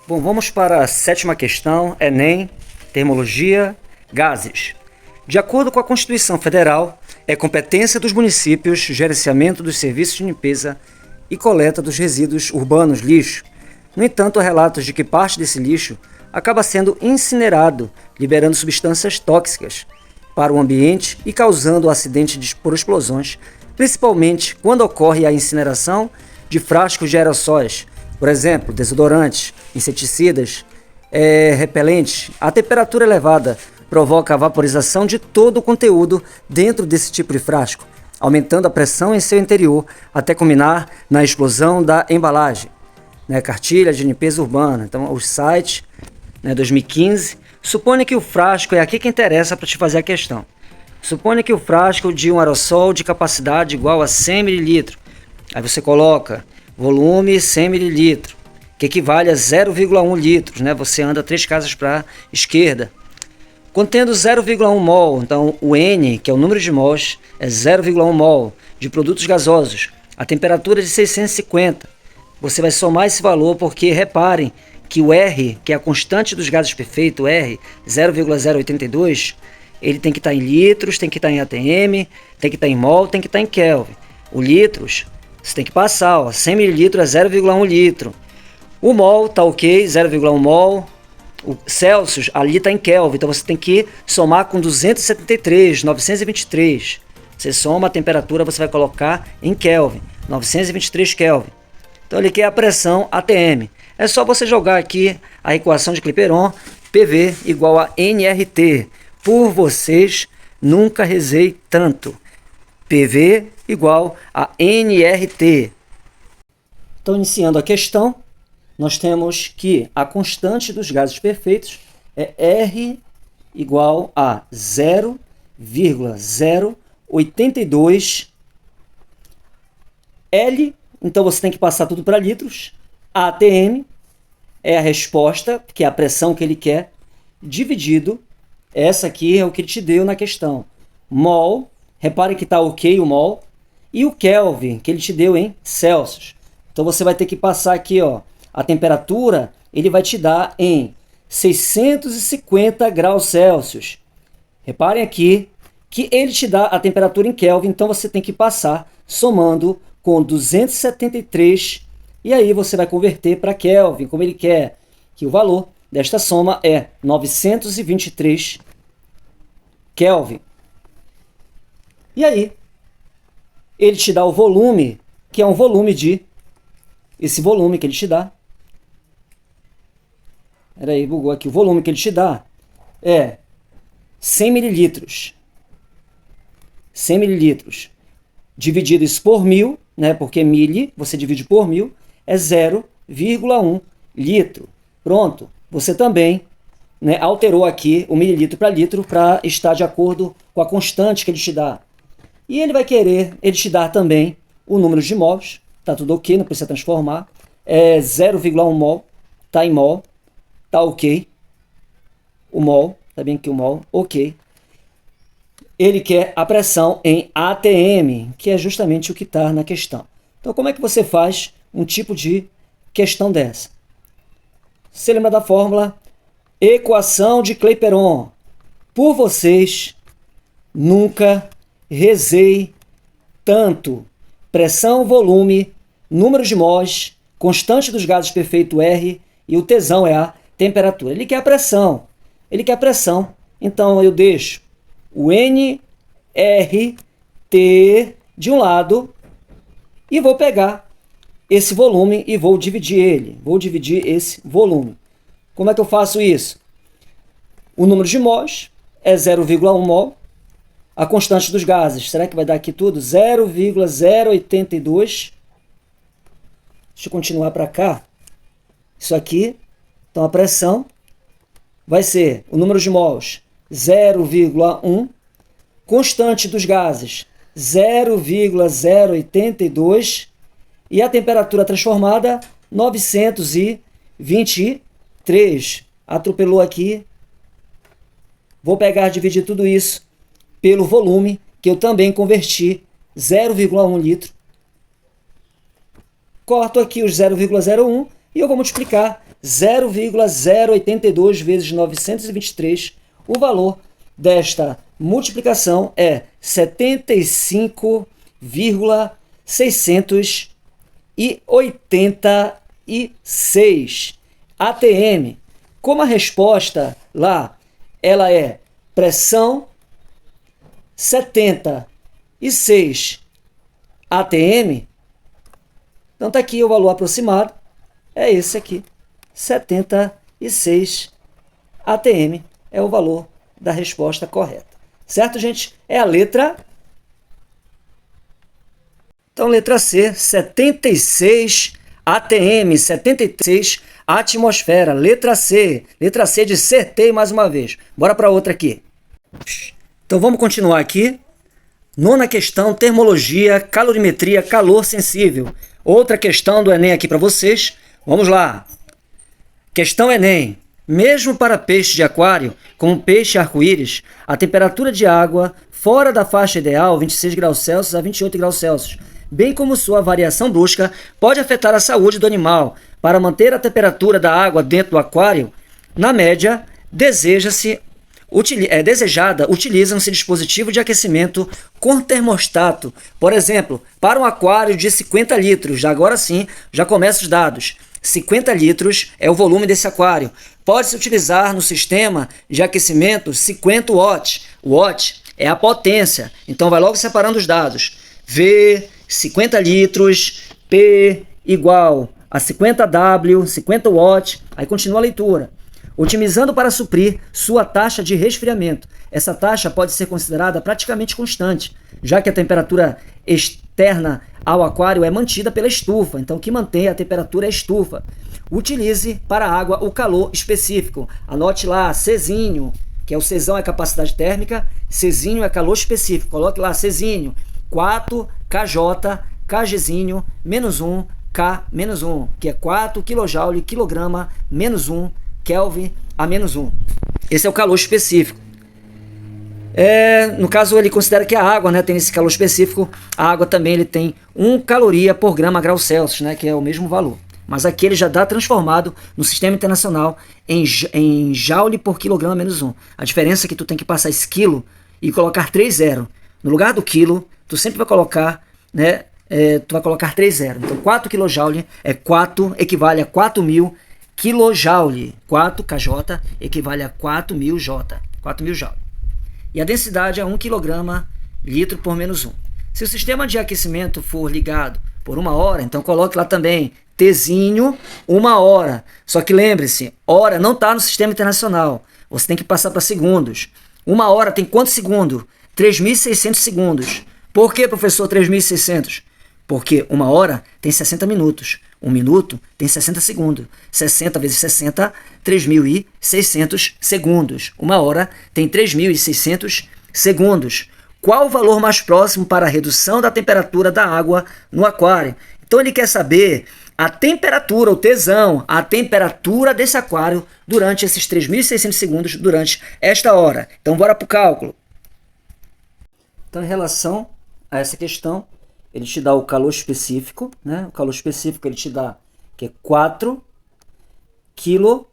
Bom, vamos para a sétima questão, Enem, termologia, gases. De acordo com a Constituição Federal, é competência dos municípios gerenciamento dos serviços de limpeza e coleta dos resíduos urbanos, lixo. No entanto, há relatos de que parte desse lixo acaba sendo incinerado, liberando substâncias tóxicas para o ambiente e causando acidentes por explosões, principalmente quando ocorre a incineração de frascos de aerossóis, por exemplo, desodorantes, inseticidas, repelentes. A temperatura elevada provoca a vaporização de todo o conteúdo dentro desse tipo de frasco, aumentando a pressão em seu interior até culminar na explosão da embalagem. Cartilha de limpeza urbana. Então, o site, 2015, supõe que o frasco, é aqui que interessa para te fazer a questão. Supõe que o frasco de um aerossol de capacidade igual a 100 ml. Aí você coloca volume 100 ml, que equivale a 0,1 litros. Você anda 3 casas para a esquerda. Contendo 0,1 mol, então o N, que é o número de mols, é 0,1 mol de produtos gasosos. A temperatura é de 650. Você vai somar esse valor porque reparem que o R, que é a constante dos gases perfeitos, o R, 0,082, ele tem que estar em litros, tem que estar em ATM, tem que estar em mol, tem que estar em Kelvin. O litros, você tem que passar, 100 ml é 0,1 litro. O mol está ok, 0,1 mol. O Celsius ali está em Kelvin, então você tem que somar com 273, 923. Você soma a temperatura, você vai colocar em Kelvin, 923 Kelvin. Então ele quer a pressão ATM. É só você jogar aqui a equação de Clapeyron, PV igual a nRT. Por vocês, nunca rezei tanto. PV igual a nRT. Então, iniciando a questão, nós temos que a constante dos gases perfeitos é R igual a 0,082 L. Então, você tem que passar tudo para litros. ATM é a resposta, que é a pressão que ele quer, dividido. Essa aqui é o que ele te deu na questão. Mol, repare que está ok o mol. E o Kelvin, que ele te deu em Celsius. Então, você vai ter que passar aqui, a temperatura, ele vai te dar em 650 graus Celsius. Reparem aqui que ele te dá a temperatura em Kelvin, então você tem que passar somando com 273, e aí você vai converter para Kelvin, como ele quer, que o valor desta soma é 923 Kelvin. E aí, ele te dá o volume, que é um volume de... Esse volume que ele te dá... Peraí, bugou aqui. O volume que ele te dá é 100 mililitros. 100 mililitros. Dividido isso por 1000, porque mili, você divide por 1000, é 0,1 litro. Pronto. Você também alterou aqui o mililitro para litro para estar de acordo com a constante que ele te dá. E ele vai querer, ele te dar também o número de mols. Tá tudo ok, não precisa transformar. É 0,1 mol, tá em mol. Tá ok. O mol, tá bem aqui o mol, ok. Ele quer a pressão em ATM, que é justamente o que está na questão. Então, como é que você faz um tipo de questão dessa? Você lembra da fórmula? Equação de Clapeyron. Por vocês, nunca rezei tanto. Pressão, volume, número de mols, constante dos gases perfeito R, e o tesão é a temperatura. Ele quer a pressão. Ele quer a pressão. Então, eu deixo o nRT de um lado e vou pegar esse volume e vou dividir ele. Vou dividir esse volume. Como é que eu faço isso? O número de mols é 0,1 mol. A constante dos gases, será que vai dar aqui tudo? 0,082. Deixa eu continuar para cá. Isso aqui. Então, a pressão vai ser o número de mols 0,1. Constante dos gases 0,082. E a temperatura transformada 923. Atropelou aqui. Vou pegar e dividir tudo isso pelo volume, que eu também converti 0,1 litro. Corto aqui os 0,01 e eu vou multiplicar 0,082 vezes 923, o valor desta multiplicação é 75,686 atm. Como a resposta lá ela é pressão 76 atm, então está aqui o valor aproximado, é esse aqui, 76 atm é o valor da resposta correta. Certo, gente? É a letra... Então, letra C, 76 atm, 76 atmosfera. Letra C de acertei mais uma vez. Bora para outra aqui. Então, vamos continuar aqui. Nona questão, termologia, calorimetria, calor sensível. Outra questão do Enem aqui para vocês. Vamos lá. Questão Enem. Mesmo para peixe de aquário, como peixe arco-íris, a temperatura de água fora da faixa ideal, 26 graus Celsius a 28 graus Celsius, bem como sua variação brusca, pode afetar a saúde do animal. Para manter a temperatura da água dentro do aquário, na média, desejada, utilizam-se dispositivo de aquecimento com termostato. Por exemplo, para um aquário de 50 litros, agora sim, já começam os dados. 50 litros é o volume desse aquário. Pode-se utilizar no sistema de aquecimento 50 watts. Watt é a potência. Então, vai logo separando os dados. V, 50 litros, P igual a 50 W, 50 watts. Aí continua a leitura. Otimizando para suprir sua taxa de resfriamento. Essa taxa pode ser considerada praticamente constante, já que a temperatura externa ao aquário é mantida pela estufa. Então, o que mantém a temperatura é a estufa. Utilize para a água o calor específico. Anote lá, Czinho, que é o Czão é capacidade térmica, Czinho é calor específico. Coloque lá, Czinho, 4 kJ, Kgzinho, menos 1, K, menos 1, que é 4 kJ, quilograma, menos 1, Kelvin a menos 1. Esse é o calor específico. No caso, ele considera que a água, né, tem esse calor específico. A água também ele tem 1 caloria por grama grau Celsius, né, que é o mesmo valor. Mas aqui ele já dá transformado no sistema internacional em joule por quilograma menos 1. A diferença é que tu tem que passar esse quilo e colocar 3 zero. No lugar do quilo, tu sempre vai colocar, né, tu vai colocar 3 zero. Então 4 kJ equivale a 4.000 kJ. 4 kJ equivale a 4.000 J. 4.000 joule. E a densidade é 1 kg litro por menos 1. Se o sistema de aquecimento for ligado por 1 hora, então coloque lá também Tzinho, 1 hora. Só que lembre-se, hora não está no sistema internacional. Você tem que passar para segundos. 1 hora tem quantos segundos? 3.600 segundos. Por que, professor, 3.600? Porque 1 hora tem 60 minutos. 1 minuto tem 60 segundos. 60 vezes 60, 3.600 segundos. 1 hora tem 3.600 segundos. Qual o valor mais próximo para a redução da temperatura da água no aquário? Então ele quer saber a temperatura, o Tzão, a temperatura desse aquário durante esses 3.600 segundos, durante esta hora. Então bora para o cálculo. Então, em relação a essa questão, ele te dá o calor específico, né? O calor específico ele te dá que é 4 kJ,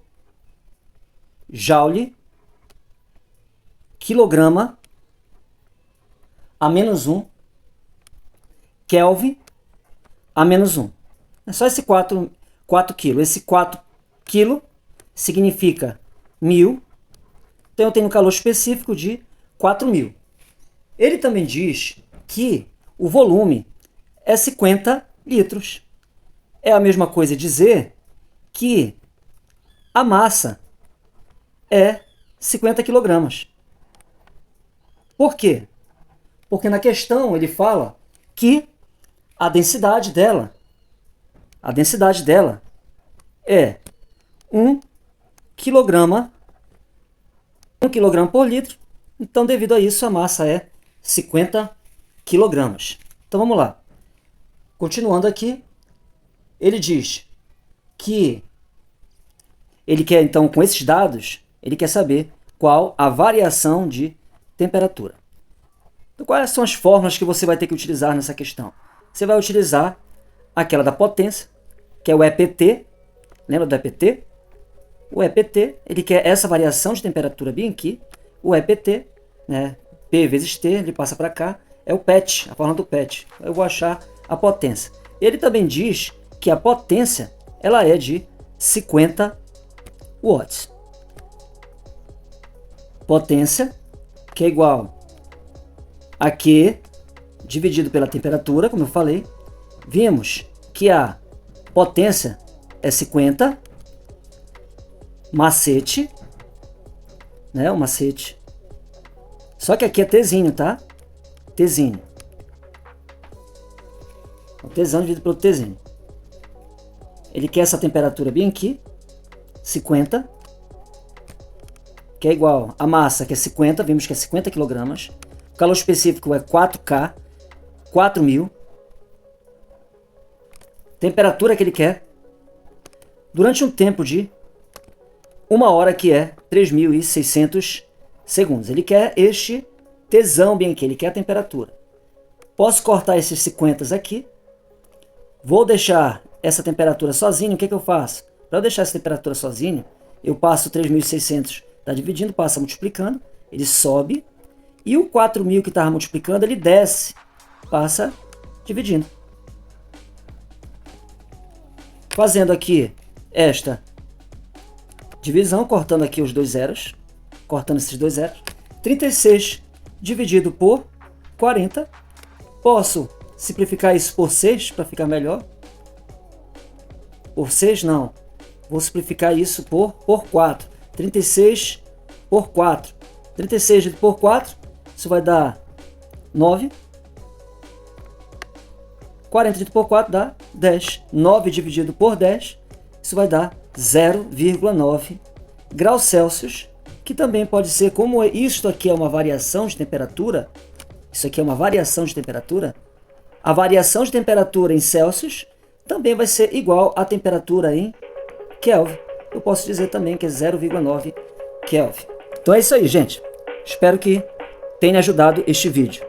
quilograma a menos 1, Kelvin a menos 1. É só esse 4 kg. Esse 4 kg significa 1.000. Então eu tenho um calor específico de 4.000. Ele também diz que o volume é 50 litros. É a mesma coisa dizer que a massa é 50 quilogramas. Por quê? Porque na questão ele fala que a densidade dela é 1 kg por litro. Então, devido a isso, a massa é 50 quilogramas. Então, vamos lá. Continuando aqui, ele diz que ele quer, então, com esses dados, ele quer saber qual a variação de temperatura. Então, quais são as fórmulas que você vai ter que utilizar nessa questão? Você vai utilizar aquela da potência, que é o EPT. Lembra do EPT? O EPT, ele quer essa variação de temperatura bem aqui. O EPT, né, P vezes T, ele passa para cá, é o PET, a forma do PET. Eu vou achar a potência. Ele também diz que a potência ela é de 50 watts. Potência, que é igual a Q dividido pela temperatura, como eu falei. Vimos que a potência é 50, macete, né, o macete. Só que aqui é Tzinho, tá? Tzinho. O Tzão dividido pelo Tzinho. Ele quer essa temperatura bem aqui, 50, que é igual a massa, que é 50, vimos que é 50 kg. O calor específico é 4K, 4.000. Temperatura que ele quer durante um tempo de 1 hora, que é 3.600 segundos. Ele quer este Tzão bem aqui, ele quer a temperatura. Posso cortar esses 50 aqui. Vou deixar essa temperatura sozinho. O que eu faço? Para eu deixar essa temperatura sozinho, eu passo 3.600, está dividindo, passa multiplicando, ele sobe. E o 4.000 que estava multiplicando, ele desce, passa dividindo. Fazendo aqui esta divisão, cortando aqui os dois zeros, cortando esses dois zeros. 36 dividido por 40. Posso simplificar isso por 6 para ficar melhor. Por 6 não. Vou simplificar isso por 4. 36 por 4. 36 dividido por 4. Isso vai dar 9. 40 dividido por 4 dá 10. 9 dividido por 10. Isso vai dar 0,9 graus Celsius. Que também pode ser, como isto aqui é uma variação de temperatura. Isso aqui é uma variação de temperatura. A variação de temperatura em Celsius também vai ser igual à temperatura em Kelvin. Eu posso dizer também que é 0,9 Kelvin. Então é isso aí, gente. Espero que tenha ajudado este vídeo.